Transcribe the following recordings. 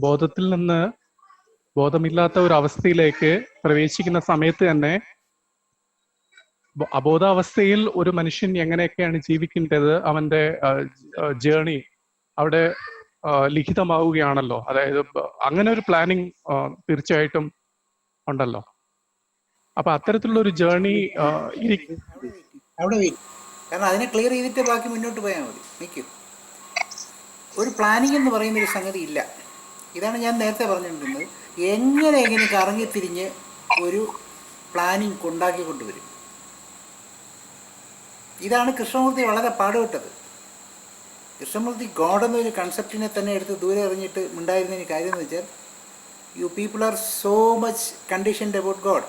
ബോധത്തിൽ നിന്ന് ബോധമില്ലാത്ത ഒരു അവസ്ഥയിലേക്ക് പ്രവേശിക്കുന്ന സമയത്ത് തന്നെ അബോധാവസ്ഥയിൽ ഒരു മനുഷ്യൻ എങ്ങനെയൊക്കെയാണ് ജീവിക്കേണ്ടത്, അവന്റെ ജേണി അവിടെ ലിഖിതമാവുകയാണല്ലോ. അതായത് അങ്ങനെ ഒരു പ്ലാനിങ് തീർച്ചയായിട്ടും ഉണ്ടല്ലോ. അപ്പൊ അത്തരത്തിലുള്ള ഒരു ജേണി അവിടെ കാരണം അതിനെ ക്ലിയർ ചെയ്തിട്ട് ബാക്കി മുന്നോട്ട് പോയാൽ മതി. നിൽക്കും. ഒരു പ്ലാനിങ് എന്ന് പറയുന്ന ഒരു സംഗതി ഇല്ല. ഇതാണ് ഞാൻ നേരത്തെ പറഞ്ഞുകൊണ്ടിരുന്നത്. എങ്ങനെ കറങ്ങിത്തിരിഞ്ഞ് ഒരു പ്ലാനിങ് ഉണ്ടാക്കിക്കൊണ്ടുവരും. ഇതാണ് കൃഷ്ണമൂർത്തി വളരെ പാടുപെട്ടത്. കൃഷ്ണമൂർത്തി ഗോഡ് എന്നൊരു കൺസെപ്റ്റിനെ തന്നെ എടുത്ത് ദൂരെ എറിഞ്ഞിട്ട് ഉണ്ടായിരുന്നതിന് കാര്യം എന്ന് വെച്ചാൽ, you people are so much conditioned about God.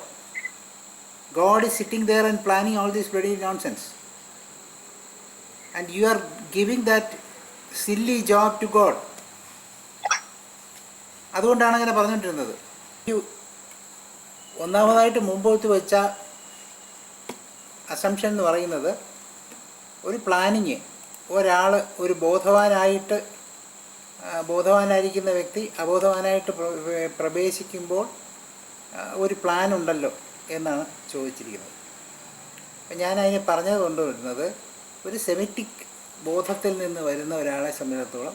God is sitting there and planning all this bloody nonsense. And you are giving that silly job to God. അതുകൊണ്ടാണ് അങ്ങനെ പറഞ്ഞുകൊണ്ടിരുന്നത്. ഒന്നാമതായിട്ട് മുമ്പോട്ട് വെച്ച അസംഷൻ എന്ന് പറയുന്നത്, ഒരു പ്ലാനിങ് ഒരാൾ ഒരു ബോധവാനായിരിക്കുന്ന വ്യക്തി അബോധവാനായിട്ട് പ്രവേശിക്കുമ്പോൾ ഒരു പ്ലാൻ ഉണ്ടല്ലോ എന്നാണ് ചോദിച്ചിരിക്കുന്നത്. ഞാൻ അതിനെ പറഞ്ഞത് കൊണ്ടുവരുന്നത്, ഒരു സെമിറ്റിക് ബോധത്തിൽ നിന്ന് വരുന്ന ഒരാളെ സംബന്ധിച്ചിടത്തോളം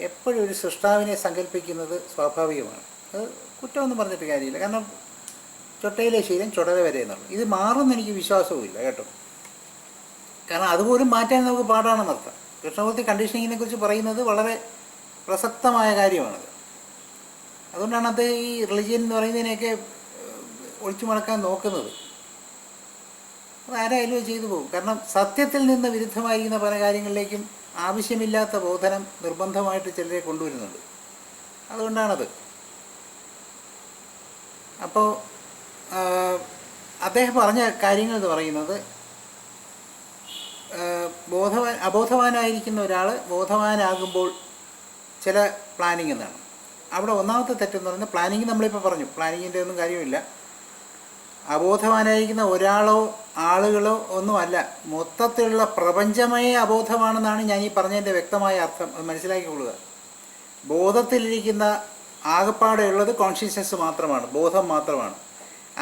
എപ്പോഴും ഒരു സൃഷ്ടാവിനെ സങ്കല്പിക്കുന്നത് സ്വാഭാവികമാണ്. അത് കുറ്റമൊന്നും പറഞ്ഞിട്ട് കാര്യമില്ല. കാരണം ചൊട്ടയിലെ ശീലം ചുടല വരെ എന്നുള്ളത് ഇത് മാറുമെന്ന് എനിക്ക് വിശ്വാസവുമില്ല കേട്ടോ. കാരണം അതുപോലും മാറ്റാൻ നമുക്ക് പാടാണെന്നർത്ഥം. കൃഷ്ണമൂർത്തി കണ്ടീഷനിങ്ങിനെ കുറിച്ച് പറയുന്നത് വളരെ പ്രസക്തമായ കാര്യമാണത്. അതുകൊണ്ടാണ് അത് ഈ റിലിജിയൻ എന്ന് പറയുന്നതിനെയൊക്കെ ഒളിച്ചു മടക്കാൻ നോക്കുന്നത്. അത് ആരായാലും ചെയ്തു പോകും. കാരണം സത്യത്തിൽ നിന്ന് വിരുദ്ധമായിരിക്കുന്ന പല കാര്യങ്ങളിലേക്കും ആവശ്യമില്ലാത്ത ബോധനം നിർബന്ധമായിട്ട് ചിലരെ കൊണ്ടുവരുന്നുണ്ട്. അതുകൊണ്ടാണത്. അപ്പോൾ അദ്ദേഹം പറഞ്ഞ കാര്യങ്ങൾ എന്ന് പറയുന്നത്, അബോധവാനായിരിക്കുന്ന ഒരാൾ ബോധവാനാകുമ്പോൾ ചില പ്ലാനിങ് എന്നാണ്. അവിടെ ഒന്നാമത്തെ തെറ്റെന്ന് പറയുന്നത്, പ്ലാനിങ് നമ്മളിപ്പോൾ പറഞ്ഞു, പ്ലാനിങ്ങിൻ്റെ ഒന്നും കാര്യമില്ല. അബോധവാനായിരിക്കുന്ന ഒരാളോ ആളുകളോ ഒന്നുമല്ല, മൊത്തത്തിലുള്ള പ്രപഞ്ചമേ അബോധമാണെന്നാണ് ഞാൻ ഈ പറഞ്ഞതിൻ്റെ വ്യക്തമായ അർത്ഥം. അത് മനസ്സിലാക്കിക്കൊള്ളുക. ബോധത്തിലിരിക്കുന്ന ആകപ്പാടെയുള്ളത് കോൺഷ്യസ്നസ് മാത്രമാണ്, ബോധം മാത്രമാണ്.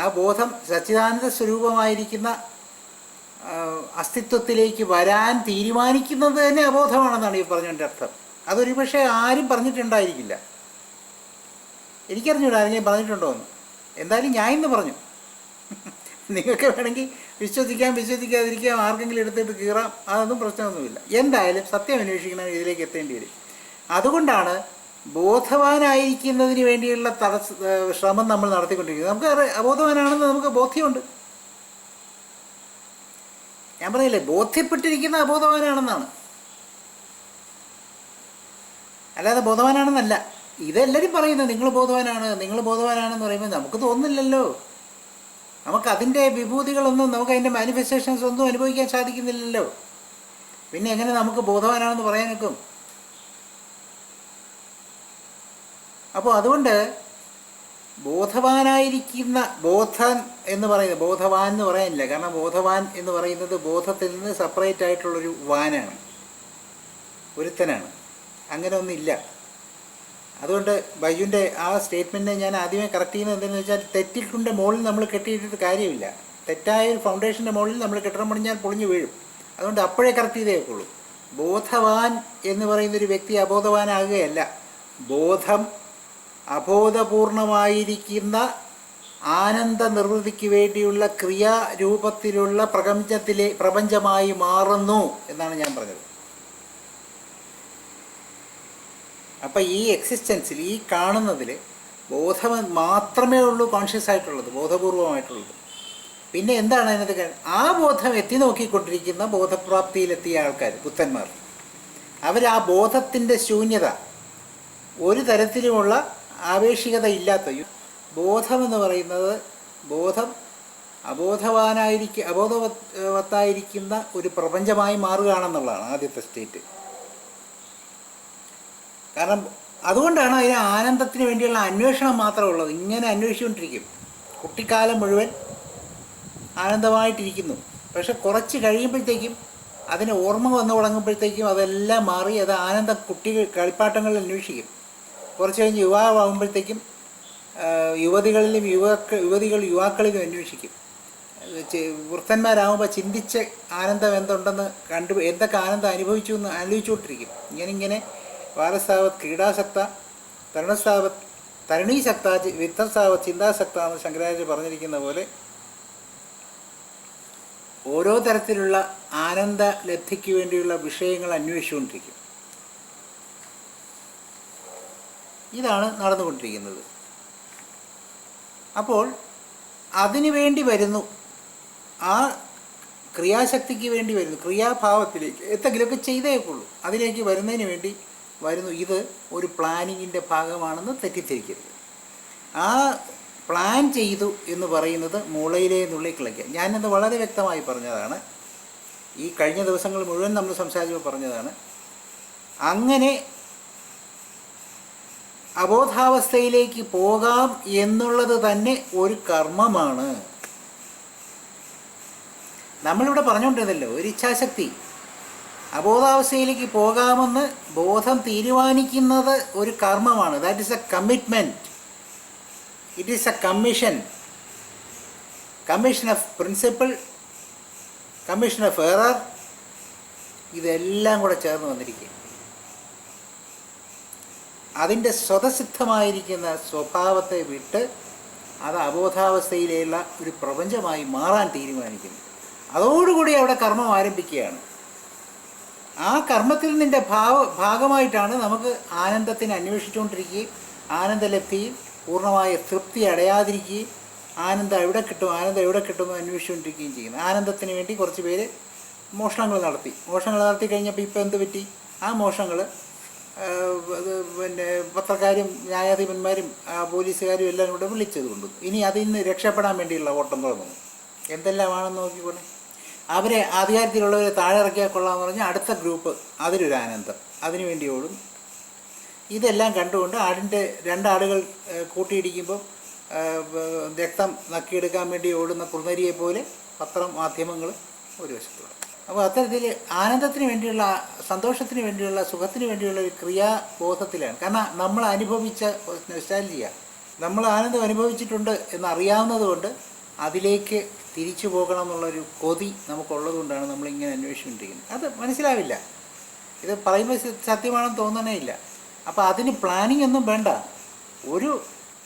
ആ ബോധം സച്ചിദാനന്ദ സ്വരൂപമായിരിക്കുന്ന അസ്തിത്വത്തിലേക്ക് വരാൻ തീരുമാനിക്കുന്നത് തന്നെ അബോധമാണെന്നാണ് ഈ പറഞ്ഞതിൻ്റെ അർത്ഥം. അതൊരു പക്ഷേ ആരും പറഞ്ഞിട്ടുണ്ടായിരിക്കില്ല. എനിക്കറിഞ്ഞൂടാ ആരെങ്കിലും പറഞ്ഞിട്ടുണ്ടോ എന്ന്. എന്തായാലും ഞാൻ ഇന്ന് പറഞ്ഞു. നിങ്ങൾക്ക് വേണമെങ്കിൽ വിശ്വസിക്കാതിരിക്കാം, ആർക്കെങ്കിലും എടുത്തിട്ട് കീറാം, അതൊന്നും പ്രശ്നമൊന്നുമില്ല. എന്തായാലും സത്യം അന്വേഷിക്കണം, ഇതിലേക്ക് എത്തേണ്ടി വരും. അതുകൊണ്ടാണ് ബോധവാനായിരിക്കുന്നതിന് വേണ്ടിയുള്ള ശ്രമം നമ്മൾ നടത്തിക്കൊണ്ടിരിക്കുന്നത്. നമുക്ക് അബോധവാനാണെന്ന് നമുക്ക് ബോധ്യമുണ്ട്. ഞാൻ പറഞ്ഞില്ലേ, ബോധ്യപ്പെട്ടിരിക്കുന്ന അബോധവാനാണെന്നാണ്, അല്ലാതെ ബോധവാനാണെന്നല്ല. ഇതെല്ലാവരും പറയുന്നത് നിങ്ങൾ ബോധവാനാണെന്ന് പറയുമ്പോൾ നമുക്ക് തോന്നുന്നില്ലല്ലോ. നമുക്കതിൻ്റെ വിഭൂതികളൊന്നും, നമുക്ക് അതിൻ്റെ മാനിഫെസ്റ്റേഷൻസ് ഒന്നും അനുഭവിക്കാൻ സാധിക്കുന്നില്ലല്ലോ. പിന്നെ എങ്ങനെ നമുക്ക് ബോധവാനാണെന്ന് പറയാനൊക്കും? അപ്പോൾ അതുകൊണ്ട് ബോധവാനായിരിക്കുന്ന ബോധൻ എന്ന് പറയുന്നത്, ബോധവാൻ എന്ന് പറയാനില്ല. കാരണം ബോധവാൻ എന്ന് പറയുന്നത് ബോധത്തിൽ നിന്ന് സെപ്പറേറ്റ് ആയിട്ടുള്ളൊരു വാനാണ്, ഒരുത്തനാണ്. അങ്ങനെ ഒന്നുമില്ല. അതുകൊണ്ട് ബൈജുവിൻ്റെ ആ സ്റ്റേറ്റ്മെൻറ്റിനെ ഞാൻ ആദ്യമേ കറക്റ്റ് ചെയ്യുന്നത് എന്തെന്ന് വെച്ചാൽ, തെറ്റിൻ്റെ മുകളിൽ നമ്മൾ കെട്ടിയിട്ടിട്ട് കാര്യമില്ല. തെറ്റായ ഒരു ഫൗണ്ടേഷൻ്റെ മുകളിൽ നമ്മൾ കെട്ടിടം പണിഞ്ഞാൽ പൊളിഞ്ഞു വീഴും. അതുകൊണ്ട് അപ്പോഴേ കറക്റ്റ് ചെയ്തേക്കുള്ളൂ. ബോധവാൻ എന്ന് പറയുന്നൊരു വ്യക്തി അബോധവാനാകുകയല്ല. ബോധം അബോധപൂർണമായിരിക്കുന്ന ആനന്ദ നിർവൃത്തിക്ക് വേണ്ടിയുള്ള ക്രിയാരൂപത്തിലുള്ള പ്രപഞ്ചമായി മാറുന്നു എന്നാണ് ഞാൻ പറഞ്ഞത്. അപ്പം ഈ എക്സിസ്റ്റൻസിൽ, ഈ കാണുന്നതിൽ ബോധം മാത്രമേ ഉള്ളൂ കോൺഷ്യസ് ആയിട്ടുള്ളത്, ബോധപൂർവമായിട്ടുള്ളത്. പിന്നെ എന്താണ് അതിനകത്ത്? ആ ബോധം എത്തി നോക്കിക്കൊണ്ടിരിക്കുന്ന ബോധപ്രാപ്തിയിലെത്തിയ ആൾക്കാർ, ബുദ്ധന്മാർ, ആ ബോധത്തിൻ്റെ ശൂന്യത, ഒരു തരത്തിലുമുള്ള ആവേശികത ഇല്ലാത്ത ബോധമെന്ന് പറയുന്നത്, ബോധം അബോധവത്തായിരിക്കുന്ന ഒരു പ്രപഞ്ചമായി മാറുകയാണെന്നുള്ളതാണ് ആദ്യത്തെ സ്റ്റേറ്റ്. കാരണം അതുകൊണ്ടാണ് അതിന് ആനന്ദത്തിന് വേണ്ടിയുള്ള അന്വേഷണം മാത്രമേ ഉള്ളത്. ഇങ്ങനെ അന്വേഷിച്ചുകൊണ്ടിരിക്കും, കുട്ടിക്കാലം മുഴുവൻ ആനന്ദമായിട്ടിരിക്കുന്നു. പക്ഷെ കുറച്ച് കഴിയുമ്പോഴത്തേക്കും, അതിന് ഓർമ്മ വന്നു തുടങ്ങുമ്പോഴത്തേക്കും അതെല്ലാം മാറി അത് കുട്ടികൾ കളിപ്പാട്ടങ്ങളിൽ അന്വേഷിക്കും. കുറച്ച് കഴിഞ്ഞ് യുവാവാകുമ്പോഴത്തേക്കും യുവതികളിലും യുവാക്കളിലും അന്വേഷിക്കും. വൃദ്ധന്മാരാകുമ്പോൾ ചിന്തിച്ച് ആനന്ദം എന്തുണ്ടെന്ന് എന്തൊക്കെ ആനന്ദം അനുഭവിച്ചു എന്ന് ആലോചിച്ചുകൊണ്ടിരിക്കും. ഇങ്ങനെ ബാലസ്ഥാവത് ക്രീഡാസക്ത, തരുണസ്ഥാവത് തരുണീസക്ത, വിത്തസ്ഥാവത് ചിന്താസക്ത എന്ന് ശങ്കരാചാര്യ പറഞ്ഞിരിക്കുന്ന പോലെ ഓരോ തരത്തിലുള്ള ആനന്ദ ലബ്ധിക്ക് വേണ്ടിയുള്ള വിഷയങ്ങൾ അന്വേഷിച്ചുകൊണ്ടിരിക്കും. ഇതാണ് നടന്നുകൊണ്ടിരിക്കുന്നത്. അപ്പോൾ അതിനു വേണ്ടി വരുന്നു, ആ ക്രിയാശക്തിക്ക് വേണ്ടി വരുന്നു, ക്രിയാഭാവത്തിലേക്ക് എന്തെങ്കിലുമൊക്കെ ചെയ്തേക്കുള്ളൂ, അതിലേക്ക് വരുന്നതിന് വേണ്ടി വരുന്നു. ഇത് ഒരു പ്ലാനിങ്ങിൻ്റെ ഭാഗമാണെന്ന് തെറ്റിദ്ധരിക്കരുത്. ആ പ്ലാൻ ചെയ്തു എന്ന് പറയുന്നത് മുളയിലേ നുള്ളിക്കളയ്ക്കുക. ഞാനത് വളരെ വ്യക്തമായി പറഞ്ഞതാണ്, ഈ കഴിഞ്ഞ ദിവസങ്ങൾ മുഴുവൻ നമ്മൾ സംസാരിച്ചപ്പോൾ പറഞ്ഞതാണ്. അങ്ങനെ അബോധാവസ്ഥയിലേക്ക് പോകാം എന്നുള്ളത് തന്നെ ഒരു കർമ്മമാണ്. നമ്മളിവിടെ പറഞ്ഞുകൊണ്ടിരുന്നല്ലോ, ഒരു ഇച്ഛാശക്തി. അബോധാവസ്ഥയിലേക്ക് പോകാമെന്ന് ബോധം തീരുമാനിക്കുന്നത് ഒരു കർമ്മമാണ്. That is A commitment. It is A commission of principle, commission of error, ഇതെല്ലാം കൂടെ ചേർന്ന് വന്നിരിക്കുക. അതിൻ്റെ സ്വതസിദ്ധമായിരിക്കുന്ന സ്വഭാവത്തെ വിട്ട് അത് അബോധാവസ്ഥയിലുള്ള ഒരു പ്രപഞ്ചമായി മാറാൻ തീരുമാനിക്കുന്നു. അതോടുകൂടി അവിടെ കർമ്മം ആരംഭിക്കുകയാണ്. ആ കർമ്മത്തിൽ നിന്നിൻ്റെ ഭാഗമായിട്ടാണ് നമുക്ക് ആനന്ദത്തിന് അന്വേഷിച്ചുകൊണ്ടിരിക്കുകയും ആനന്ദലബ്ധിയിൽ പൂർണ്ണമായ തൃപ്തി അടയാതിരിക്കുകയും ആനന്ദം എവിടെ കിട്ടും എന്ന് അന്വേഷിച്ചുകൊണ്ടിരിക്കുകയും ചെയ്യുന്നു. ആനന്ദത്തിന് വേണ്ടി കുറച്ച് പേര് മോഷണങ്ങൾ നടത്തി കഴിഞ്ഞപ്പോൾ ഇപ്പോൾ എന്ത് പറ്റി? ആ മോഷണങ്ങൾ പിന്നെ പത്രക്കാരും ന്യായാധിപന്മാരും പോലീസുകാരും എല്ലാം കൂടെ വിളിച്ചത് കൊണ്ടു. ഇനി അതിൽ നിന്ന് രക്ഷപ്പെടാൻ വേണ്ടിയുള്ള ഓട്ടം തുടങ്ങുന്നു. എന്തെല്ലാമാണെന്ന് നോക്കിക്കോണേ. അവരെ അധികാരത്തിലുള്ളവരെ താഴെ ഇറക്കിയാൽ കൊള്ളാമെന്ന് പറഞ്ഞാൽ അടുത്ത ഗ്രൂപ്പ് അതിലൊരു ആനന്ദം, അതിനു വേണ്ടി ഓടും. ഇതെല്ലാം കണ്ടുകൊണ്ട് രണ്ടാടുകൾ കൂട്ടിയിടിക്കുമ്പോൾ രക്തം നക്കിയെടുക്കാൻ വേണ്ടി ഓടുന്ന കുറുനരിയെ പോലെ മാധ്യമങ്ങൾ ഒരു വശത്തോടെ. അപ്പോൾ അത്തരത്തിൽ ആനന്ദത്തിന് വേണ്ടിയുള്ള, സന്തോഷത്തിന് വേണ്ടിയുള്ള, സുഖത്തിന് വേണ്ടിയുള്ള ഒരു ക്രിയാബോധത്തിലാണ്. കാരണം നമ്മൾ അനുഭവിച്ച നൊസ്റ്റാൾജിയ, നമ്മൾ ആനന്ദം അനുഭവിച്ചിട്ടുണ്ട് എന്നറിയാവുന്നത് കൊണ്ട് അതിലേക്ക് തിരിച്ചു പോകണം എന്നുള്ളൊരു കൊതി നമുക്കുള്ളത് കൊണ്ടാണ് നമ്മളിങ്ങനെ അന്വേഷിച്ചുകൊണ്ടിരിക്കുന്നത്. അത് മനസ്സിലാവില്ല, ഇത് പറയുമ്പോൾ സത്യമാണെന്ന് തോന്നണേ ഇല്ല. അപ്പോൾ അതിന് പ്ലാനിങ് ഒന്നും വേണ്ട. ഒരു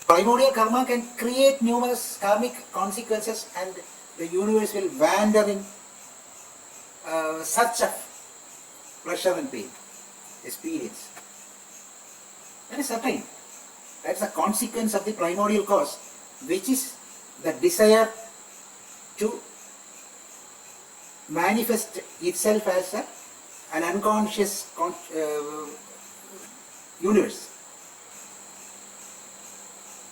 primordial karma can create numerous karmic consequences and the universe will wander in search of pleasure and pain experience. That is certain. That's a consequence of the primordial cause, which is the desire to manifest itself as an unconscious universe.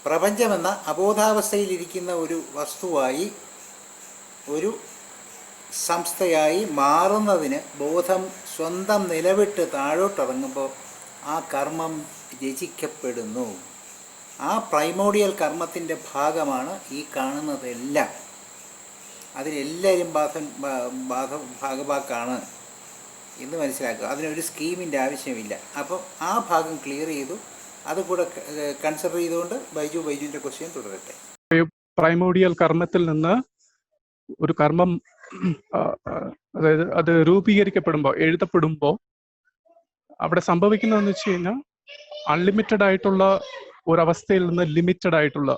പ്രപഞ്ചമെന്ന അബോധാവസ്ഥയിലിരിക്കുന്ന ഒരു വസ്തുവായി, ഒരു സംസ്ഥയായി മാറുന്നതിന് ബോധം സ്വന്തം നിലവിട്ട് താഴോട്ടിറങ്ങുമ്പോൾ ആ കർമ്മം രചിക്കപ്പെടുന്നു. ആ primordial കർമ്മത്തിൻ്റെ ഭാഗമാണ് ഈ കാണുന്നതെല്ലാം. അതിലെല്ലാവരും ഭാഗഭാക്കാണ് എന്ന് മനസ്സിലാക്കുക. അതിനൊരു സ്കീമിൻ്റെ ആവശ്യമില്ല. അപ്പം ആ ഭാഗം ക്ലിയർ ചെയ്തു. അതുകൂടെ കൺസിഡർ ചെയ്തുകൊണ്ട് ബൈജുവിൻ്റെ ക്വസ്റ്റ്യൻ തുടരട്ടെ. പ്രൈമോഡിയൽ കർമ്മത്തിൽ നിന്ന് ഒരു കർമ്മം, അതായത് അത് രൂപീകരിക്കപ്പെടുമ്പോൾ, എഴുതപ്പെടുമ്പോൾ അവിടെ സംഭവിക്കുന്നതെന്ന് വെച്ച് കഴിഞ്ഞാൽ അൺലിമിറ്റഡ് ആയിട്ടുള്ള ഒരവസ്ഥയിൽ നിന്ന് ലിമിറ്റഡ് ആയിട്ടുള്ള,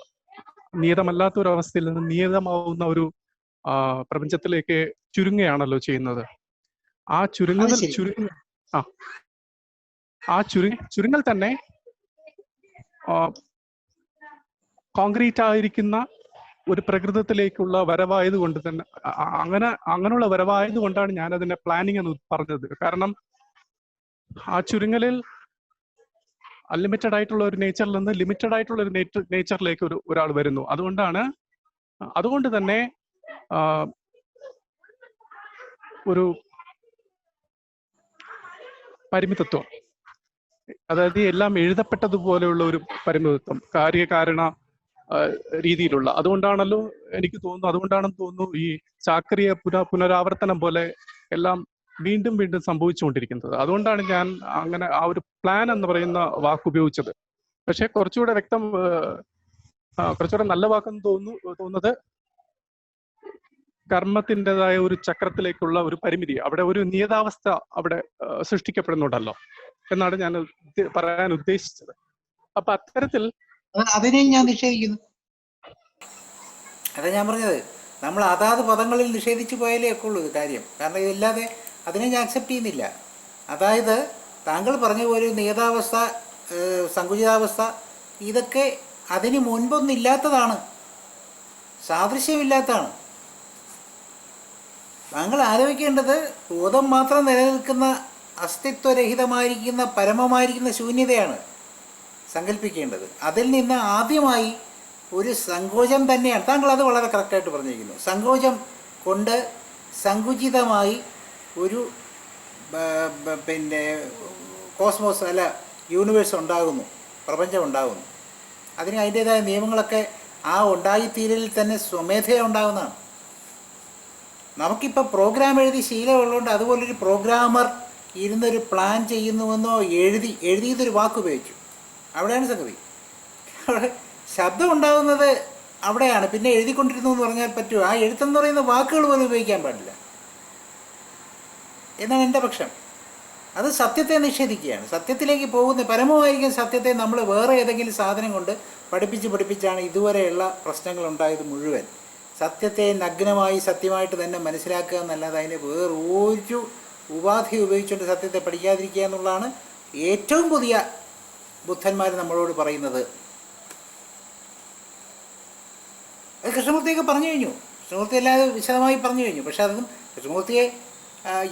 നിയതമല്ലാത്ത ഒരു അവസ്ഥയിൽ നിന്ന് നിയതമാവുന്ന ഒരു പ്രപഞ്ചത്തിലേക്ക് ചുരുങ്ങുകയാണല്ലോ ചെയ്യുന്നത്. ആ ചുരുങ്ങൽ തന്നെ കോൺക്രീറ്റ് ആയിരിക്കുന്ന ഒരു പ്രകൃതത്തിലേക്കുള്ള വരവായത് കൊണ്ട് തന്നെ, അങ്ങനെയുള്ള വരവായത് കൊണ്ടാണ് ഞാൻ അതിനെ പ്ലാനിങ് എന്ന് പറഞ്ഞത്. കാരണം ആ ചുരുങ്ങലിൽ അൺലിമിറ്റഡ് ആയിട്ടുള്ള ഒരു നേച്ചറിൽ നിന്ന് ലിമിറ്റഡ് ആയിട്ടുള്ള ഒരു നേച്ചറിലേക്ക് ഒരാൾ വരുന്നു. അതുകൊണ്ട് തന്നെ ഒരു പരിമിതത്വം, അതായത് എല്ലാം എഴുതപ്പെട്ടതുപോലെയുള്ള ഒരു പരിമിതത്വം, കാര്യകാരണ രീതിയിലുള്ള. അതുകൊണ്ടാണെന്ന് തോന്നുന്നു ഈ ചാക്രിയ പുനരാവർത്തനം പോലെ എല്ലാം വീണ്ടും വീണ്ടും സംഭവിച്ചുകൊണ്ടിരിക്കുന്നത്. അതുകൊണ്ടാണ് ഞാൻ അങ്ങനെ ആ ഒരു പ്ലാൻ എന്ന് പറയുന്ന വാക്ക് ഉപയോഗിച്ചത്. പക്ഷെ കുറച്ചുകൂടെ കുറച്ചുകൂടെ നല്ല വാക്കെന്ന് തോന്നുന്നത് കർമ്മത്തിൻ്റെതായ ഒരു ചക്രത്തിലേക്കുള്ള ഒരു പരിമിതി, അവിടെ ഒരു നിയതാവസ്ഥ അവിടെ സൃഷ്ടിക്കപ്പെടുന്നുണ്ടല്ലോ എന്നാണ് ഞാൻ പറയാൻ ഉദ്ദേശിച്ചത്. അപ്പൊ അത്തരത്തിൽ അതിനെ ഞാൻ നിഷേധിക്കുന്നു. അതാ ഞാൻ പറഞ്ഞത്, നമ്മൾ അതാത് പദങ്ങളിൽ നിഷേധിച്ചു പോയാലേ ഒക്കെ ഉള്ളൂ ഇത് കാര്യം. കാരണം ഇതില്ലാതെ അതിനെ ഞാൻ അക്സെപ്റ്റ് ചെയ്യുന്നില്ല. അതായത് താങ്കൾ പറഞ്ഞ പോലെ നിയതാവസ്ഥ, സങ്കുചിതാവസ്ഥ, ഇതൊക്കെ അതിന് മുൻപൊന്നില്ലാത്തതാണ്, സാദൃശ്യമില്ലാത്തതാണ്. താങ്കൾ ആലോചിക്കേണ്ടത് ബോധം മാത്രം നിലനിൽക്കുന്ന അസ്തിത്വരഹിതമായിരിക്കുന്ന പരമമായിരിക്കുന്ന ശൂന്യതയാണ് സങ്കല്പിക്കേണ്ടത്. അതിൽ നിന്ന് ആദ്യമായി ഒരു സങ്കോചം തന്നെയാണ്. താങ്കൾ അത് വളരെ കറക്റ്റായിട്ട് പറഞ്ഞിരിക്കുന്നു. സങ്കോചം കൊണ്ട് സങ്കുചിതമായി ഒരു പിന്നെ കോസ്മോസ് അല്ല യൂണിവേഴ്സ് ഉണ്ടാകുന്നു, പ്രപഞ്ചം ഉണ്ടാകുന്നു. അതിന് അതിൻ്റേതായ നിയമങ്ങളൊക്കെ ആ ഉണ്ടായിത്തീരലിൽ തന്നെ സ്വമേധയാ ഉണ്ടാകുന്നതാണ്. നമുക്കിപ്പോൾ പ്രോഗ്രാം എഴുതി ശീലമുള്ളതുകൊണ്ട് അതുപോലൊരു പ്രോഗ്രാമർ ഇരുന്നൊരു പ്ലാൻ ചെയ്യുന്നുവെന്നോ എഴുതിയതൊരു വാക്ക് ഉപയോഗിച്ചു, അവിടെയാണ് സംഗതി. അവിടെ ശബ്ദം ഉണ്ടാകുന്നത് അവിടെയാണ്. പിന്നെ എഴുതിക്കൊണ്ടിരുന്നു എന്ന് പറഞ്ഞാൽ പറ്റുമോ? ആ എഴുത്തെന്ന് പറയുന്ന വാക്കുകൾ പോലും ഉപയോഗിക്കാൻ പാടില്ല എന്നാണ് എൻ്റെ പക്ഷം. അത് സത്യത്തെ നിഷേധിക്കുകയാണ്. സത്യത്തിലേക്ക് പോകുന്ന പരമമായിരിക്കും സത്യത്തെ നമ്മൾ വേറെ ഏതെങ്കിലും സാധനം കൊണ്ട് പഠിപ്പിച്ചാണ് ഇതുവരെയുള്ള പ്രശ്നങ്ങൾ ഉണ്ടായത് മുഴുവൻ. സത്യത്തെ നഗ്നമായി സത്യമായിട്ട് തന്നെ മനസ്സിലാക്കുക എന്നല്ലാതെ അതിന് വേറെ ഒരു ഉപാധി ഉപയോഗിച്ചുകൊണ്ട് സത്യത്തെ പഠിക്കാതിരിക്കുക എന്നുള്ളതാണ് ഏറ്റവും പുതിയ ബുദ്ധന്മാർ നമ്മളോട് പറയുന്നത്. അത് കൃഷ്ണമൂർത്തിയൊക്കെ പറഞ്ഞു കഴിഞ്ഞു. കൃഷ്ണമൂർത്തി അല്ലാതെ വിശദമായി പറഞ്ഞു കഴിഞ്ഞു. പക്ഷെ അതും കൃഷ്ണമൂർത്തിയെ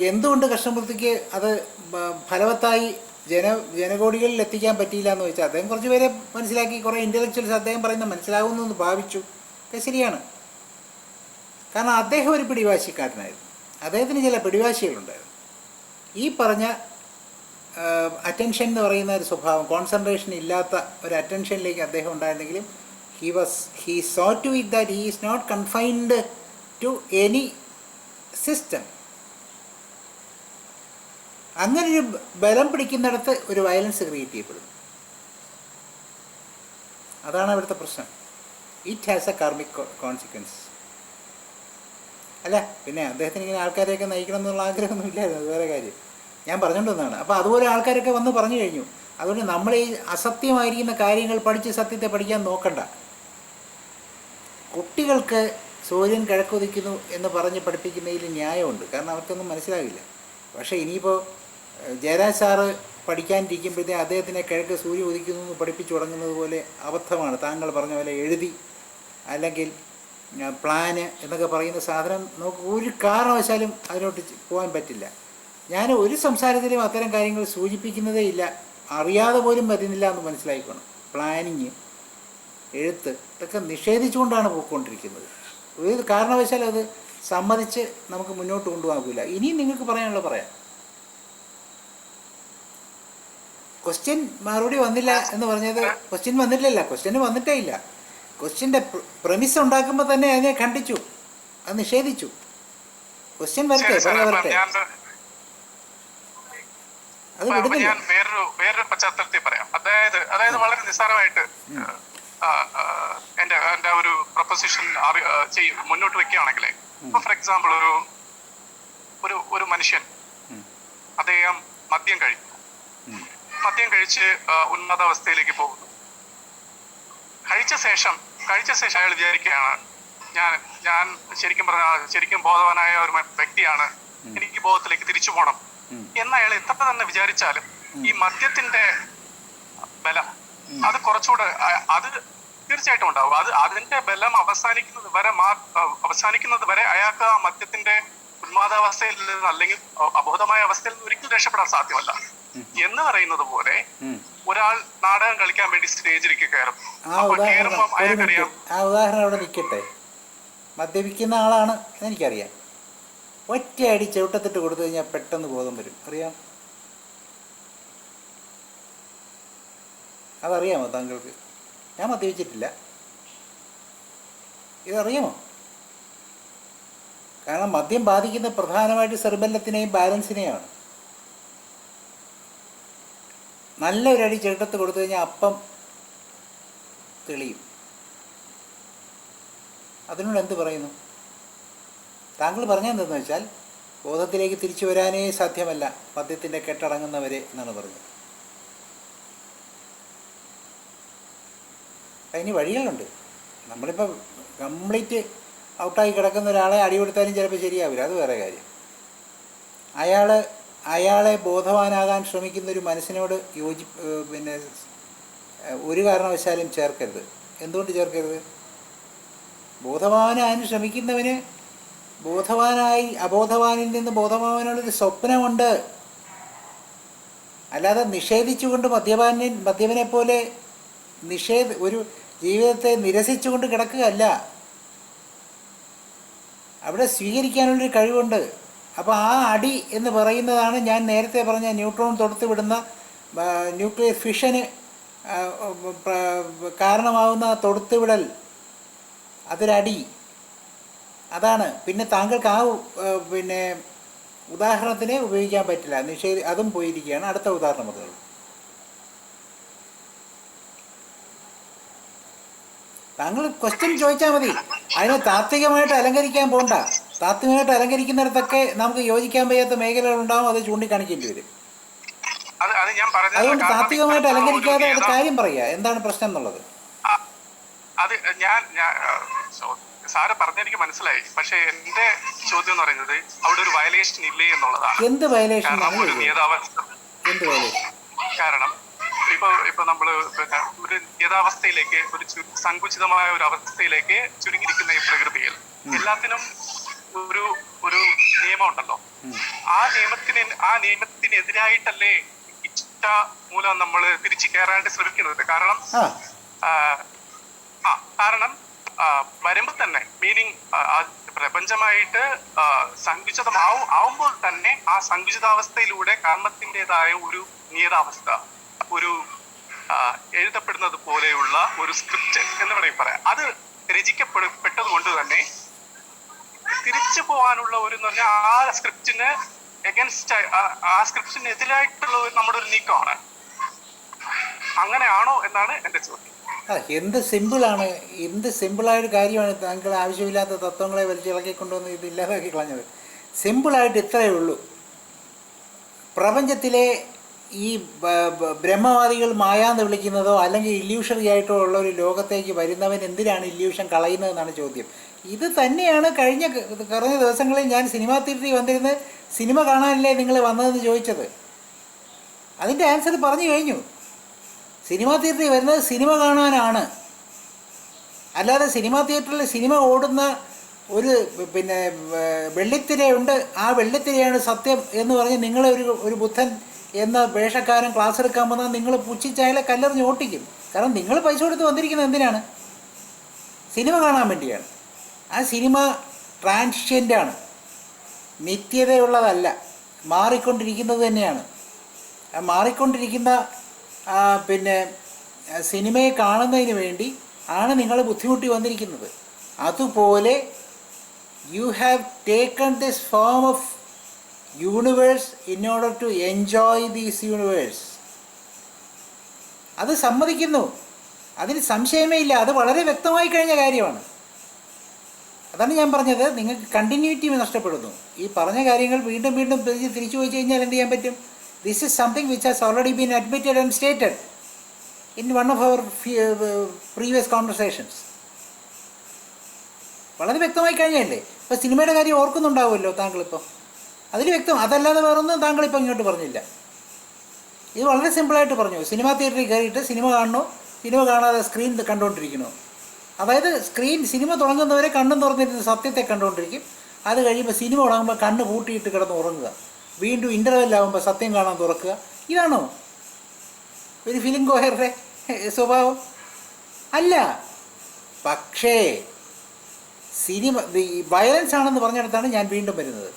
എന്തുകൊണ്ട് കൃഷ്ണമൂർത്തിക്ക് അത് ഫലവത്തായി ജനകോടികളിൽ എത്തിക്കാൻ പറ്റിയില്ല എന്ന് വെച്ചാൽ അദ്ദേഹം കുറച്ച് പേരെ മനസ്സിലാക്കി, കുറേ ഇൻ്റലക്ച്വൽസ് അദ്ദേഹം പറയുന്ന മനസ്സിലാകുന്നു എന്ന് ഭാവിച്ചു. ഒക്കെ ശരിയാണ്. കാരണം അദ്ദേഹം ഒരു പിടിവാശിക്കാരനായിരുന്നു. അദ്ദേഹത്തിന് ചില പിടിവാശികളുണ്ടായിരുന്നു. ഈ പറഞ്ഞ അറ്റൻഷൻ എന്ന് പറയുന്ന ഒരു സ്വഭാവം, കോൺസെൻട്രേഷൻ ഇല്ലാത്ത ഒരു അറ്റൻഷനിലേക്ക് അദ്ദേഹം ഉണ്ടായിരുന്നെങ്കിലും he saw to it that he is not confined to any system. അങ്ങനൊരു ബലം പിടിക്കുന്നിടത്ത് ഒരു വയലൻസ് ക്രിയേറ്റ് ചെയ്യപ്പെടുന്നു. അതാണ് അവിടുത്തെ പ്രശ്നം. It has A karmic consequence. അല്ല പിന്നെ അദ്ദേഹത്തിന് ഇങ്ങനെ ആൾക്കാരെയൊക്കെ നയിക്കണം എന്നുള്ള ആഗ്രഹമൊന്നും ഇല്ലായിരുന്നു, അത് വേറെ കാര്യം. ഞാൻ പറഞ്ഞുകൊണ്ടൊന്നാണ്. അപ്പോൾ അതുപോലെ ആൾക്കാരൊക്കെ വന്ന് പറഞ്ഞു കഴിഞ്ഞു. അതുകൊണ്ട് നമ്മൾ ഈ അസത്യമായിരിക്കുന്ന കാര്യങ്ങൾ പഠിച്ച് സത്യത്തെ പഠിക്കാൻ നോക്കണ്ട. കുട്ടികൾക്ക് സൂര്യൻ കിഴക്കുദിക്കുന്നു എന്ന് പറഞ്ഞ് പഠിപ്പിക്കുന്നതിൽ ന്യായമുണ്ട്, കാരണം അവർക്കൊന്നും മനസ്സിലാകില്ല. പക്ഷേ ഇനിയിപ്പോൾ ജയരാജ് സാറ് പഠിക്കാനിരിക്കുമ്പോഴത്തേ അദ്ദേഹത്തിനെ കിഴക്ക് സൂര്യൻ ഉദിക്കുന്നു എന്ന് പഠിപ്പിച്ചു തുടങ്ങുന്നത് പോലെ അബദ്ധമാണ്. താങ്കൾ പറഞ്ഞ പോലെ എഴുതി അല്ലെങ്കിൽ പ്ലാന് എന്നൊക്കെ പറയുന്ന സാധനം നമുക്ക് ഒരു കാരണവശാലും അതിനോട്ട് പോകാൻ പറ്റില്ല. ഞാൻ ഒരു സംസാരത്തിലും അത്തരം കാര്യങ്ങൾ സൂചിപ്പിക്കുന്നതേ ഇല്ല, അറിയാതെ പോലും വരുന്നില്ല എന്ന് മനസ്സിലായിക്കണം. പ്ലാനിങ്, എഴുത്ത് ഇതൊക്കെ നിഷേധിച്ചുകൊണ്ടാണ് പോയിക്കൊണ്ടിരിക്കുന്നത്. ഒരു കാരണവശാലും അത് സമ്മതിച്ച് നമുക്ക് മുന്നോട്ട് കൊണ്ടുപോകില്ല. ഇനിയും നിങ്ങൾക്ക് പറയാനുള്ള പറയാം. ക്വസ്റ്റ്യൻ മറുപടി വന്നില്ല എന്ന് പറഞ്ഞത് ക്വസ്റ്റ്യൻ വന്നിട്ടില്ല, ക്വസ്റ്റ്യന് വന്നിട്ടേ ഇല്ല. ക്വസ്റ്റ്യൻ്റെ പ്രമിസ് ഉണ്ടാക്കുമ്പോൾ തന്നെ അതിനെ ഖണ്ഡിച്ചു, അത് നിഷേധിച്ചു. ക്വസ്റ്റ്യൻ വരട്ടെ, വരട്ടെ, അത് വിടുന്നില്ല. ഞാൻ വേറൊരു പശ്ചാത്തലത്തിൽ പറയാം. അതായത് വളരെ നിസ്സാരമായിട്ട് എന്റെ ഒരു പ്രൊപ്പോസിഷൻ മുന്നോട്ട് വെക്കുകയാണെങ്കിലേ, ഫോർ എക്സാമ്പിൾ ഒരു മനുഷ്യൻ അദ്ദേഹം മദ്യം കഴിച്ച് ഉന്മാദാവസ്ഥയിലേക്ക് പോകുന്നു. കഴിച്ച ശേഷം അയാൾ വിചാരിക്കുകയാണ്, ഞാൻ ശരിക്കും ബോധവാനായ ഒരു വ്യക്തിയാണ്, എനിക്ക് ബോധത്തിലേക്ക് തിരിച്ചു പോകണം എന്ന് അയാൾ എത്ര തന്നെ വിചാരിച്ചാലും ഈ മദ്യത്തിന്റെ ബലം അത് കുറച്ചുകൂടെ അത് തീർച്ചയായിട്ടും ഉണ്ടാവും. അതിന്റെ ബലം അവസാനിക്കുന്നത് വരെ അയാൾക്ക് ആ മദ്യത്തിന്റെ ഉന്മാദാവസ്ഥയിൽ നിന്ന് അല്ലെങ്കിൽ അബോധമായ അവസ്ഥയിൽ നിന്ന് ഒരിക്കലും രക്ഷപ്പെടാൻ സാധ്യമല്ല. എന്ന് പറയുന്നത് പോലെ ഒരാൾ നാടകം കളിക്കാൻ വേണ്ടി സ്റ്റേജിലേക്ക് കയറും. അയാൾക്കറിയാം, ആ ഉദാഹരണം അവിടെ നിൽക്കട്ടെ. മദ്യപിക്കുന്ന ആളാണ് എനിക്കറിയാം, ഒറ്റയടി ചവിട്ടത്തിട്ട് കൊടുത്തു കഴിഞ്ഞാൽ പെട്ടെന്ന് ബോധം വരും, അറിയാം. അതറിയാമോ താങ്കൾക്ക്? ഞാൻ മദ്യപിച്ചിട്ടില്ല, ഇതറിയാമോ? കാരണം മദ്യം ബാധിക്കുന്ന പ്രധാനമായിട്ട് സെറിബെല്ലത്തിനെയും ബാലൻസിനെയാണ്. നല്ലൊരടി ചെറുട്ടത്ത് കൊടുത്തു കഴിഞ്ഞാൽ അപ്പം തെളിയും. അതിനോട് എന്ത് പറയുന്നു? താങ്കൾ പറഞ്ഞതെന്തെന്ന് വെച്ചാൽ ബോധത്തിലേക്ക് തിരിച്ചു വരാനേ സാധ്യമല്ല മദ്യത്തിൻ്റെ കെട്ടടങ്ങുന്നവരെ എന്നാണ് പറഞ്ഞത്. അതിന് വഴികളുണ്ട്. നമ്മളിപ്പോൾ കംപ്ലീറ്റ് ഔട്ടായി കിടക്കുന്ന ഒരാളെ അടികൊടുത്താലും ചിലപ്പോൾ ശരിയാവില്ല, അത് വേറെ കാര്യം. അയാളെ ബോധവാനാകാൻ ശ്രമിക്കുന്ന ഒരു മനസ്സിനോട് പിന്നെ ഒരു കാരണവശാലും ചേർക്കരുത്. എന്തുകൊണ്ട് ചേർക്കരുത്? ബോധവാനാകാൻ ശ്രമിക്കുന്നവന് ബോധവാനായി അബോധവാനിൽ നിന്ന് ബോധവാനുള്ളൊരു സ്വപ്നമുണ്ട്. അല്ലാതെ നിഷേധിച്ചുകൊണ്ട് മദ്യപനെ പോലെ ഒരു ജീവിതത്തെ നിരസിച്ചുകൊണ്ട് കിടക്കുകയല്ല. അവിടെ സ്വീകരിക്കാനുള്ളൊരു കഴിവുണ്ട്. അപ്പോൾ ആ അടി എന്ന് പറയുന്നതാണ് ഞാൻ നേരത്തെ പറഞ്ഞ ന്യൂട്രോൺ തൊടുത്ത് വിടുന്ന ന്യൂക്ലിയർ ഫിഷന് കാരണമാവുന്ന തൊടുത്തുവിടൽ, അതൊരടി. അതാണ്. പിന്നെ താങ്കൾക്ക് പിന്നെ ഉദാഹരണത്തിനെ ഉപയോഗിക്കാൻ പറ്റില്ല, അതും പോയിരിക്കുകയാണ്. അടുത്ത ഉദാഹരണം അതുകൾ. താങ്കൾ ക്വസ്റ്റ്യൻ ചോദിച്ചാൽ മതി, അതിനെ താത്വികമായിട്ട് അലങ്കരിക്കാൻ പോകണ്ട. താത്വികമായിട്ട് അലങ്കരിക്കുന്നിടത്തൊക്കെ നമുക്ക് യോജിക്കാൻ വയ്യാത്ത മേഖലകളുണ്ടാവും, അത് ചൂണ്ടിക്കാണിക്കേണ്ടി വരും. അതുകൊണ്ട് താത്വികമായിട്ട് അലങ്കരിക്കാതെ അത് കാര്യം പറയുക, എന്താണ് പ്രശ്നം എന്നുള്ളത്. അത് സാറ് പറഞ്ഞെനിക്ക് മനസ്സിലായി. പക്ഷെ എന്റെ ചോദ്യം എന്ന് പറയുന്നത് അവിടെ ഒരു വയലേഷൻ ഇല്ലേ എന്നുള്ളതാണ്. എന്ത് വയലേഷൻ? എന്ത് വയലേഷൻ? കാരണം ഇപ്പൊ നമ്മള് ഒരു യഥാവസ്ഥയിലേക്ക്, ഒരു സങ്കുചിതമായ ഒരു അവസ്ഥയിലേക്ക് ചുരുങ്ങിയിരിക്കുന്ന ഈ പ്രകൃതിയിൽ എല്ലാത്തിനും ഒരു ഒരു നിയമം ഉണ്ടല്ലോ. ആ നിയമത്തിനെതിരായിട്ടല്ലേ ഇച്ഛ മൂലം നമ്മൾ തിരിച്ചു കയറാനായിട്ട് ശ്രമിക്കുന്നത്. കാരണം വരുമ്പോ തന്നെ മീനിങ് പ്രപഞ്ചമായിട്ട് ആവുമ്പോൾ തന്നെ ആ സങ്കുചിതാവസ്ഥയിലൂടെ കർമ്മത്തിൻ്റെതായ ഒരു നിയതാവസ്ഥ, ഒരു എഴുതപ്പെടുന്നത് പോലെയുള്ള ഒരു സ്ക്രിപ്റ്റ് എന്ന് പറയാം. അത് രചിക്കപ്പെട്ടത് കൊണ്ട് തന്നെ തിരിച്ചു പോകാനുള്ള ഒരു ആ സ്ക്രിപ്റ്റിന് എഗൻസ്റ്റ്, ആ സ്ക്രിപ്റ്റിനെതിരായിട്ടുള്ള നമ്മുടെ ഒരു നീക്കമാണ്. അങ്ങനെയാണോ എന്നാണ് എൻ്റെ ചോദ്യം. എന്ത് സിമ്പിളായൊരു കാര്യമാണ് താങ്കൾ ആവശ്യമില്ലാത്ത തത്വങ്ങളെ വലിച്ചിളക്കി കൊണ്ടുവന്ന് ഇതില്ലാതാക്കി കളഞ്ഞത്. സിമ്പിളായിട്ട് ഇത്രയേ ഉള്ളൂ. പ്രപഞ്ചത്തിലെ ഈ ബ്രഹ്മവാദികൾ മായാന്ന് വിളിക്കുന്നതോ അല്ലെങ്കിൽ ഇല്യൂഷറി ആയിട്ടോ ഉള്ള ഒരു ലോകത്തേക്ക് വരുന്നവൻ എന്തിനാണ് ഇല്യൂഷൻ കളയുന്നതെന്നാണ് ചോദ്യം. ഇത് തന്നെയാണ് കഴിഞ്ഞ ദിവസങ്ങളിൽ ഞാൻ സിനിമാ തിയേറ്ററിൽ വന്നിരുന്ന് സിനിമ കാണാനല്ലേ നിങ്ങൾ വന്നതെന്ന് ചോദിച്ചത്. അതിൻ്റെ ആൻസർ പറഞ്ഞു കഴിഞ്ഞു. സിനിമാ തിയേറ്ററിൽ വരുന്നത് സിനിമ കാണാനാണ്. അല്ലാതെ സിനിമാ തിയേറ്ററിൽ സിനിമ ഓടുന്ന ഒരു പിന്നെ വെള്ളിത്തിരയുണ്ട്, ആ വെള്ളിത്തിരയാണ് സത്യം എന്ന് പറഞ്ഞ് നിങ്ങളെ ഒരു ബുദ്ധൻ എന്ന വേഷക്കാരൻ ക്ലാസ് എടുക്കാൻ വന്നാൽ നിങ്ങൾ പുച്ഛിച്ചയാളെ കല്ലെറിഞ്ഞ് ഓട്ടിക്കും. കാരണം നിങ്ങൾ പൈസ കൊടുത്ത് വന്നിരിക്കുന്നത് എന്തിനാണ്? സിനിമ കാണാൻ വേണ്ടിയാണ്. ആ സിനിമ ട്രാൻഷ്യൻ്റാണ്, നിത്യതയുള്ളതല്ല, മാറിക്കൊണ്ടിരിക്കുന്നത് തന്നെയാണ്. ആ മാറിക്കൊണ്ടിരിക്കുന്ന പിന്നെ സിനിമയെ കാണുന്നതിന് വേണ്ടി ആണ് നിങ്ങൾ ബുദ്ധിമുട്ടി വന്നിരിക്കുന്നത്. അതുപോലെ you have taken this form of universe in order to enjoy these universe. അത് സമ്മതിക്കുന്നു, അതിന് സംശയമേ ഇല്ല. അത് വളരെ വ്യക്തമായി കഴിഞ്ഞ കാര്യമാണ്. അതാണ് ഞാൻ പറഞ്ഞത്, നിങ്ങൾക്ക് കണ്ടിന്യൂറ്റി നഷ്ടപ്പെടുന്നു. ഈ പറഞ്ഞ കാര്യങ്ങൾ വീണ്ടും വീണ്ടും തിരിച്ചു പോയി കഴിഞ്ഞാൽ എന്ത് ചെയ്യാൻ പറ്റും? This is something which has already been admitted and stated in one of our previous conversations. വളരെ വ്യക്തമായി കഴിഞ്ഞല്ലേ. ഇപ്പോൾ സിനിമയുടെ കാര്യം ഓർക്കുന്നുണ്ടാവുമല്ലോ താങ്കളിപ്പോൾ. അതിൽ വ്യക്തം, അതല്ലാതെ വേറൊന്നും താങ്കളിപ്പോൾ ഇങ്ങോട്ട് പറഞ്ഞില്ല. ഇത് വളരെ സിമ്പിളായിട്ട് പറഞ്ഞു. സിനിമാ തിയേറ്ററിൽ കയറിയിട്ട് സിനിമ കാണണോ, സിനിമ കാണാതെ സ്ക്രീൻ കണ്ടുകൊണ്ടിരിക്കണോ? അതായത് സിനിമ തുടങ്ങുന്നവരെ കണ്ണും തുറന്നിരുന്ന സത്യത്തെ കണ്ടുകൊണ്ടിരിക്കും. അത് കഴിയുമ്പോൾ സിനിമ തുടങ്ങുമ്പോൾ കണ്ണ് പൂട്ടിയിട്ട് കിടന്ന് ഉറങ്ങുക. വീണ്ടും ഇൻ്റർവെല്ലാകുമ്പോൾ സത്യം കാണാൻ തുറക്കുക. ഇതാണോ ഒരു ഫിലിം ഗോയറുടെ സ്വഭാവം? അല്ല. പക്ഷേ സിനിമ വയലൻസ് ആണെന്ന് പറഞ്ഞിടത്താണ് ഞാൻ വീണ്ടും വരുന്നത്.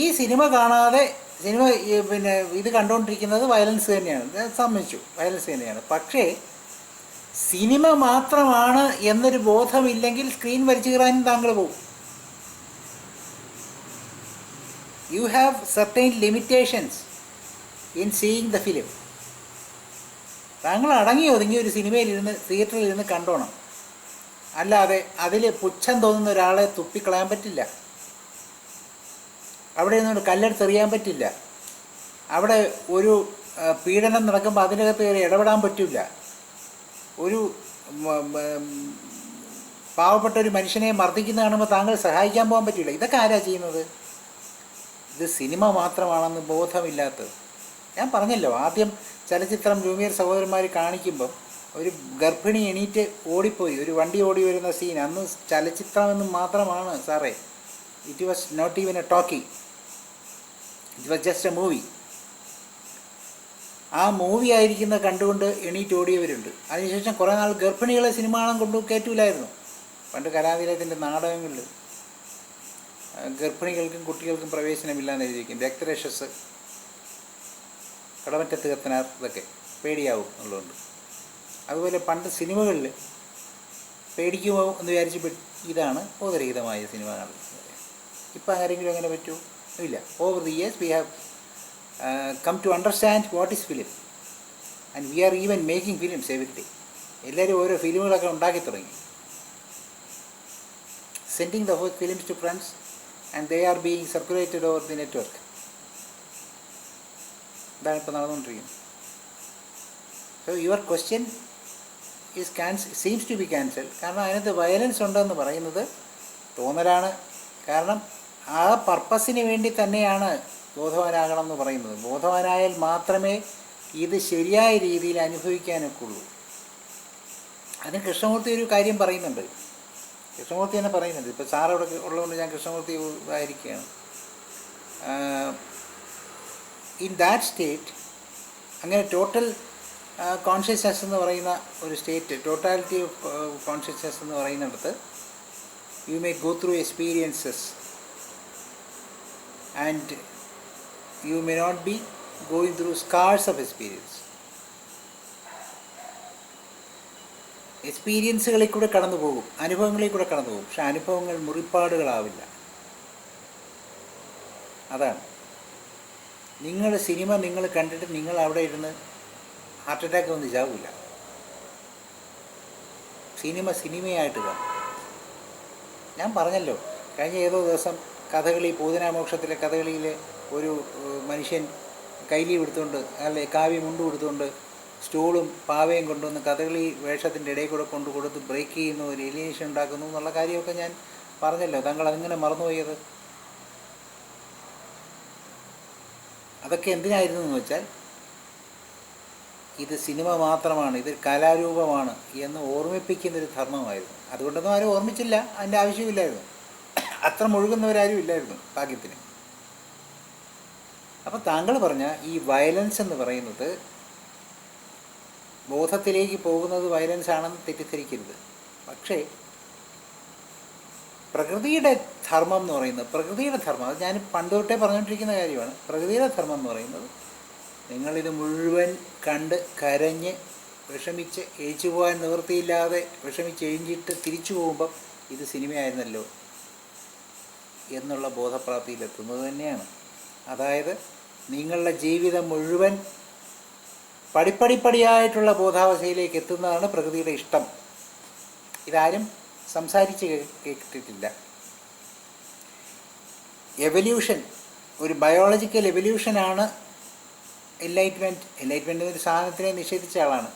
ഈ സിനിമ കാണാതെ പിന്നെ ഇത് കണ്ടുകൊണ്ടിരിക്കുന്നത് വയലൻസ് തന്നെയാണ്, സമ്മതിച്ചു, വയലൻസ് തന്നെയാണ്. പക്ഷേ സിനിമ മാത്രമാണ് എന്നൊരു ബോധമില്ലെങ്കിൽ സ്ക്രീൻ വലിച്ചു കീറാനും താങ്കൾ പോകും. You have certain limitations in seeing the film. താങ്കൾ അടങ്ങി ഒതുങ്ങി ഒരു സിനിമയിലിരുന്ന് തിയേറ്ററിലിരുന്ന് കണ്ടോണം. അല്ലാതെ അതിൽ പുച്ഛം തോന്നുന്ന ഒരാളെ തുപ്പിക്കളയാൻ പറ്റില്ല. അവിടെ നിന്നുകൊണ്ട് കല്ലെടുത്തെറിയാൻ പറ്റില്ല. അവിടെ ഒരു പീഡനം നടക്കുമ്പോൾ അതിനകത്ത് കയറി ഇടപെടാൻ പറ്റില്ല. ഒരു പാവപ്പെട്ട ഒരു മനുഷ്യനെ മർദ്ദിക്കുന്ന കാണുമ്പോൾ താങ്കൾ സഹായിക്കാൻ പോകാൻ പറ്റില്ല. ഇതൊക്കെ ആരാ ചെയ്യുന്നത്? ഇത് സിനിമ മാത്രമാണെന്ന് ബോധമില്ലാത്തത്. ഞാൻ പറഞ്ഞല്ലോ, ആദ്യം ചലച്ചിത്രം ലൂമിയർ സഹോദരന്മാർ കാണിക്കുമ്പം ഒരു ഗർഭിണി എണീറ്റ് ഓടിപ്പോയി, ഒരു വണ്ടി ഓടി വരുന്ന സീൻ. അന്ന് ചലച്ചിത്രമെന്ന് മാത്രമാണ് സാറേ. It was not even a talkie, it was just a movie. ആ മൂവി ആയിരിക്കുന്ന കണ്ടുകൊണ്ട് എണീറ്റ് ഓടിയവരുണ്ട്. അതിനുശേഷം കുറേ നാൾ ഗർഭിണികളെ സിനിമ കാണാൻ കൊണ്ടു കയറ്റൂലായിരുന്നു. പണ്ട് കലാനിലയത്തിൻ്റെ നാടകങ്ങളിൽ ഗർഭിണികൾക്കും കുട്ടികൾക്കും പ്രവേശനമില്ലാന്ന് എഴുതിയിരിക്കും. രക്തരക്ഷസ്, കടമറ്റത്ത് കത്തനാർ, ഇതൊക്കെ പേടിയാവും എന്നുള്ളതുകൊണ്ട്. അതുപോലെ പണ്ട് സിനിമകളിൽ പേടിക്കുമോ എന്ന് വിചാരിച്ച് ഇതാണ് ബോധരഹിതമായ സിനിമ കാണുന്നത്. ഇപ്പം ആരെങ്കിലും അങ്ങനെ പറ്റുമോ? ഇല്ല. Over the years we have come to understand what is film, and we are even making films every day. എല്ലാവരും ഓരോ ഫിലിമുകളൊക്കെ ഉണ്ടാക്കി തുടങ്ങി, sending the whole films to friends, and they are being circulated over the network. ഇതാണ് ഇപ്പോൾ നടന്നുകൊണ്ടിരിക്കുന്നത്. So your question is seems to be cancelled. കാരണം അതിനകത്ത് violence ഉണ്ടെന്ന് പറയുന്നത് തോന്നലാണ്. കാരണം ആ പർപ്പസിന് വേണ്ടി തന്നെയാണ് ബോധവാനാകണം എന്ന് പറയുന്നത്. ബോധവാനായാൽ മാത്രമേ ഇത് ശരിയായ രീതിയിൽ അനുഭവിക്കാനൊക്കെ ഉള്ളൂ. അതിന് കൃഷ്ണമൂർത്തി ഒരു കാര്യം പറയുന്നുണ്ട്. കൃഷ്ണമൂർത്തി തന്നെ പറയുന്നുണ്ട്. ഇപ്പോൾ സാറവിടെ ഉള്ളതുകൊണ്ട് ഞാൻ കൃഷ്ണമൂർത്തി ആയിരിക്കുകയാണ്. ഇൻ ദാറ്റ് സ്റ്റേറ്റ്, അങ്ങനെ ടോട്ടൽ കോൺഷ്യസ്നെസ് എന്ന് പറയുന്ന ഒരു സ്റ്റേറ്റ്, ടോട്ടാലിറ്റി ഓഫ് കോൺഷ്യസ്നെസ് എന്ന് പറയുന്നിടത്ത് you may go through experiences and you may not be going through scars of experience. എക്സ്പീരിയൻസുകളിൽ കൂടെ കടന്നു പോകും, അനുഭവങ്ങളിൽ കൂടെ കടന്നു പോകും. പക്ഷെ അനുഭവങ്ങൾ മുറിപ്പാടുകളാവില്ല. അതാണ്. സിനിമ നിങ്ങൾ കണ്ടിട്ട് നിങ്ങൾ അവിടെ ഇരുന്ന് ഹാർട്ട് അറ്റാക്ക് വന്ന് ചാവില്ല. സിനിമയായിട്ട് കാണും. ഞാൻ പറഞ്ഞല്ലോ, കഴിഞ്ഞ ഏതോ ദിവസം കഥകളി, പൂതനാമോക്ഷത്തിലെ കഥകളിയിൽ ഒരു മനുഷ്യൻ കൈലി എടുത്തുകൊണ്ട്, അല്ലെ കാവ്യ മുണ്ട് കൊടുത്തുകൊണ്ട് സ്റ്റൂളും പാവയും കൊണ്ടുവന്ന് കഥകളി വേഷത്തിൻ്റെ ഇടയിൽ കൂടെ കൊടുത്ത് ബ്രേക്ക് ചെയ്യുന്നു, ഒരു എലിയേഷൻ ഉണ്ടാക്കുന്നു എന്നുള്ള കാര്യമൊക്കെ ഞാൻ പറഞ്ഞല്ലോ. താങ്കൾ അതിങ്ങനെ മറന്നുപോയത്? അതൊക്കെ എന്തിനായിരുന്നു എന്ന് വെച്ചാൽ, ഇത് സിനിമ മാത്രമാണ്, ഇത് കലാരൂപമാണ് എന്ന് ഓർമ്മിപ്പിക്കുന്നൊരു ധർമ്മമായിരുന്നു. അതുകൊണ്ടൊന്നും ആരും ഓർമ്മിച്ചില്ല, അതിൻ്റെ ആവശ്യമില്ലായിരുന്നു. അത്ര മുഴുകുന്നവരാരും ഇല്ലായിരുന്നു ഭാഗ്യത്തിന്. അപ്പോൾ താങ്കൾ പറഞ്ഞ ഈ വയലൻസ് എന്ന് പറയുന്നത് ബോധത്തിലേക്ക് പോകുന്നത് വയലൻസ് ആണെന്ന് തെറ്റിദ്ധരിക്കരുത്. പക്ഷേ പ്രകൃതിയുടെ ധർമ്മം എന്ന് പറയുന്നത്, പ്രകൃതിയുടെ ധർമ്മം, അത് ഞാൻ പണ്ട് തൊട്ടേ പറഞ്ഞുകൊണ്ടിരിക്കുന്ന കാര്യമാണ്. പ്രകൃതിയുടെ ധർമ്മം എന്ന് പറയുന്നത്, നിങ്ങളിത് മുഴുവൻ കണ്ട് കരഞ്ഞ് വിഷമിച്ച് എഴിച്ചു പോകാൻ നിവൃത്തിയില്ലാതെ വിഷമിച്ച് എഴിഞ്ഞിട്ട് തിരിച്ചു പോകുമ്പം ഇത് സിനിമയായിരുന്നല്ലോ എന്നുള്ള ബോധപ്രാപ്തിയിലെത്തുന്നത് തന്നെയാണ്. അതായത് നിങ്ങളുടെ ജീവിതം മുഴുവൻ പടിപ്പടിപ്പടിയായിട്ടുള്ള ബോധാവസ്ഥയിലേക്ക് എത്തുന്നതാണ് പ്രകൃതിയുടെ ഇഷ്ടം. ഇതാരും സംസാരിച്ച് കേട്ടിട്ടില്ല. എവല്യൂഷൻ, ഒരു ബയോളജിക്കൽ എവല്യൂഷനാണ് എൻലൈറ്റ്മെൻറ്റ്. എൻലൈറ്റ്മെൻറ്റ് ഒരു സാധനത്തിനെ നിഷേധിച്ച ആളാണ്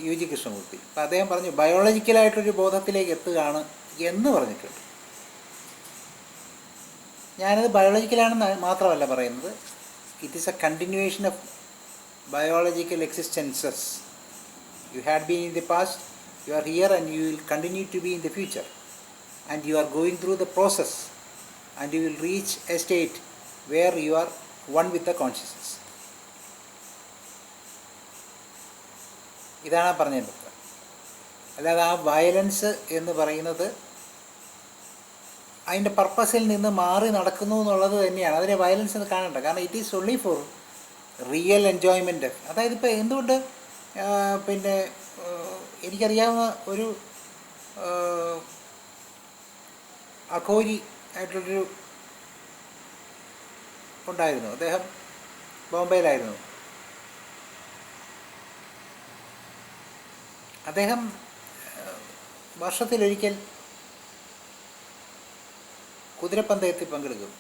യു ജി കൃഷ്ണമൂർത്തി. അപ്പം അദ്ദേഹം പറഞ്ഞു ബയോളജിക്കലായിട്ടൊരു ബോധത്തിലേക്ക് എത്തുകയാണ് എന്ന് പറഞ്ഞിട്ടുണ്ട്. ഞാനത് ബയോളജിക്കലാണെന്ന് മാത്രമല്ല പറയുന്നത്, it is a continuation of biological existences. You had been in the past, you are here and you will continue to be in the future, and you are going through the process and you will reach a state where you are one with the consciousness. ഇതാണ് പറഞ്ഞത്. അല്ലാതെ ആ violence എന്ന് പറയുന്നത് അതിൻ്റെ പർപ്പസിൽ നിന്ന് മാറി നടക്കുന്നു എന്നുള്ളത് തന്നെയാണ്. അതിനെ വയലൻസ് എന്ന് കാണണ്ട. കാരണം it is only for real enjoyment. അതായത് ഇപ്പോൾ എന്തുകൊണ്ട് പിന്നെ എനിക്കറിയാവുന്ന ഒരു അഘോരി ആയിട്ടുള്ളൊരു ഉണ്ടായിരുന്നു. അദ്ദേഹം ബോംബെയിലായിരുന്നു. അദ്ദേഹം വർഷത്തിലൊരിക്കൽ കുതിരപ്പന്തയത്തിൽ പങ്കെടുക്കും.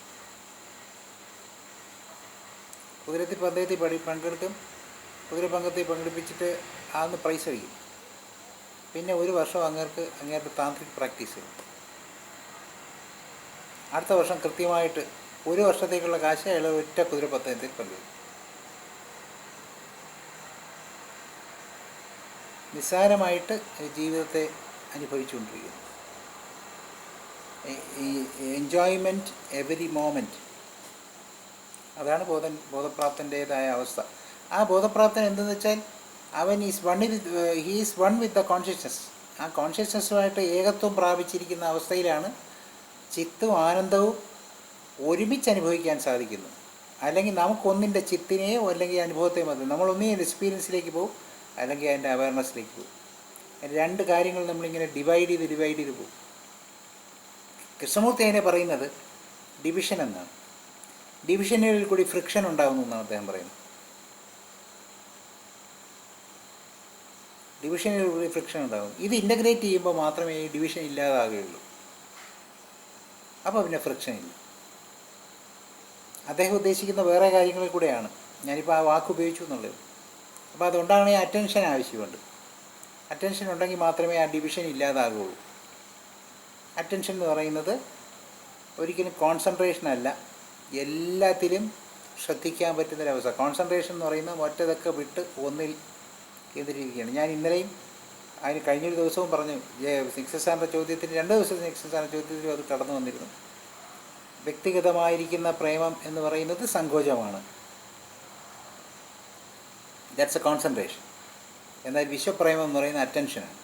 കുതിരപ്പന്തയത്തിൽ പങ്കെടുക്കും. കുതിരപ്പന്തയത്തിൽ പങ്കെടുപ്പിച്ചിട്ട് ആന്ന് പ്രൈസ് അടിക്കും. പിന്നെ ഒരു വർഷം അങ്ങേരുടെ താന്ത്രിക് പ്രാക്ടീസ് ചെയ്യും. അടുത്ത വർഷം കൃത്യമായിട്ട് ഒരു വർഷത്തേക്കുള്ള കാശ് അയാൾ ഒറ്റ കുതിരപ്പന്തയത്തിൽ പങ്കെടുക്കും. നിസ്സാരമായിട്ട് ജീവിതത്തെ അനുഭവിച്ചുകൊണ്ടിരിക്കുന്നു. ഈ എൻജോയ്മെൻറ്റ് എവരി മോമെൻറ്റ്, അതാണ് ബോധപ്രാപ്തൻ്റേതായ അവസ്ഥ. ആ ബോധപ്രാപ്തൻ എന്തെന്ന് വെച്ചാൽ അവൻ he's one with the consciousness. ആ കോൺഷ്യസ്നസ്സുമായിട്ട് ഏകത്വം പ്രാപിച്ചിരിക്കുന്ന അവസ്ഥയിലാണ് ചിത്തും ആനന്ദവും ഒരുമിച്ച് അനുഭവിക്കാൻ സാധിക്കുന്നു. അല്ലെങ്കിൽ നമുക്കൊന്നിൻ്റെ ചിത്തിനെയോ അല്ലെങ്കിൽ അനുഭവത്തെയോ മതി, നമ്മളൊന്നിൻ്റെ എക്സ്പീരിയൻസിലേക്ക് പോകും, അല്ലെങ്കിൽ അതിൻ്റെ അവയർനെസ്സിലേക്ക് പോകും. രണ്ട് കാര്യങ്ങൾ നമ്മളിങ്ങനെ ഡിവൈഡ് ചെയ്ത് പോകും. കൃഷ്ണമൂർത്തി അതിനെ പറയുന്നത് ഡിവിഷൻ എന്നാണ്. ഡിവിഷനുകളിൽ കൂടി ഫ്രിക്ഷൻ ഉണ്ടാകുന്നു എന്നാണ് അദ്ദേഹം പറയുന്നത്. ഡിവിഷനുകളിൽ കൂടി ഫ്രിക്ഷൻ ഉണ്ടാകും. ഇത് ഇൻ്റഗ്രേറ്റ് ചെയ്യുമ്പോൾ മാത്രമേ ഈ ഡിവിഷൻ ഇല്ലാതാകുകയുള്ളൂ. അപ്പോൾ പിന്നെ ഫ്രിക്ഷൻ ഇല്ല. അദ്ദേഹം ഉദ്ദേശിക്കുന്ന വേറെ കാര്യങ്ങളിൽ കൂടെയാണ്, ഞാനിപ്പോൾ ആ വാക്ക് ഉപയോഗിച്ചു എന്നുള്ളത്. അപ്പോൾ അതുകൊണ്ടാണ് ഈ അറ്റൻഷൻ ആവശ്യമുണ്ട്. അറ്റൻഷൻ ഉണ്ടെങ്കിൽ മാത്രമേ ആ ഡിവിഷൻ ഇല്ലാതാകുകയുള്ളൂ. അറ്റൻഷൻ എന്ന് പറയുന്നത് ഒരിക്കലും കോൺസെൻട്രേഷൻ അല്ല, എല്ലാത്തിലും ശ്രദ്ധിക്കാൻ പറ്റുന്നൊരവസ്ഥ. കോൺസെൻട്രേഷൻ എന്ന് പറയുന്നത് മറ്റതൊക്കെ വിട്ട് ഒന്നിൽ കേന്ദ്രീകരിക്കുകയാണ്. ഞാൻ ഇന്നലെയും അതിന് കഴിഞ്ഞൊരു ദിവസവും പറഞ്ഞു, സിക്സ് സാറിൻ്റെ ചോദ്യത്തിന് 2 ദിവസത്തിന് സിക്സ് സാറിൻ്റെ ചോദ്യത്തിലും അത് കടന്നു വന്നിരുന്നു. വ്യക്തിഗതമായിരിക്കുന്ന പ്രേമം എന്ന് പറയുന്നത് സങ്കോചമാണ്, ദാറ്റ്സ് എ കോൺസെൻട്രേഷൻ. എന്നാൽ വിശ്വപ്രേമം എന്ന് പറയുന്നത് അറ്റൻഷനാണ്.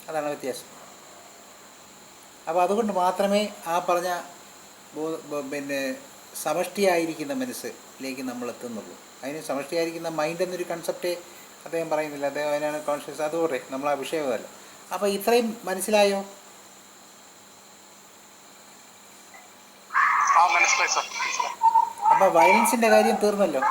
അതാണ് വ്യത്യാസം. അപ്പോൾ അതുകൊണ്ട് മാത്രമേ ആ പറഞ്ഞ പിന്നെ സമഷ്ടിയായിരിക്കുന്ന മനസ്സിലേക്ക് നമ്മൾ എത്തുന്നുള്ളൂ. അതിന് സമഷ്ടിയായിരിക്കുന്ന മൈൻഡ് എന്നൊരു കൺസെപ്റ്റേ അദ്ദേഹം പറയുന്നില്ല. അദ്ദേഹം അതിനാണ് കോൺഷ്യസ്. അതുപോലെ നമ്മൾ ആ വിഷയമല്ല. അപ്പോൾ ഇത്രയും മനസ്സിലായോ? അപ്പോൾ വയലൻസിൻ്റെ കാര്യം തീർന്നല്ലോ.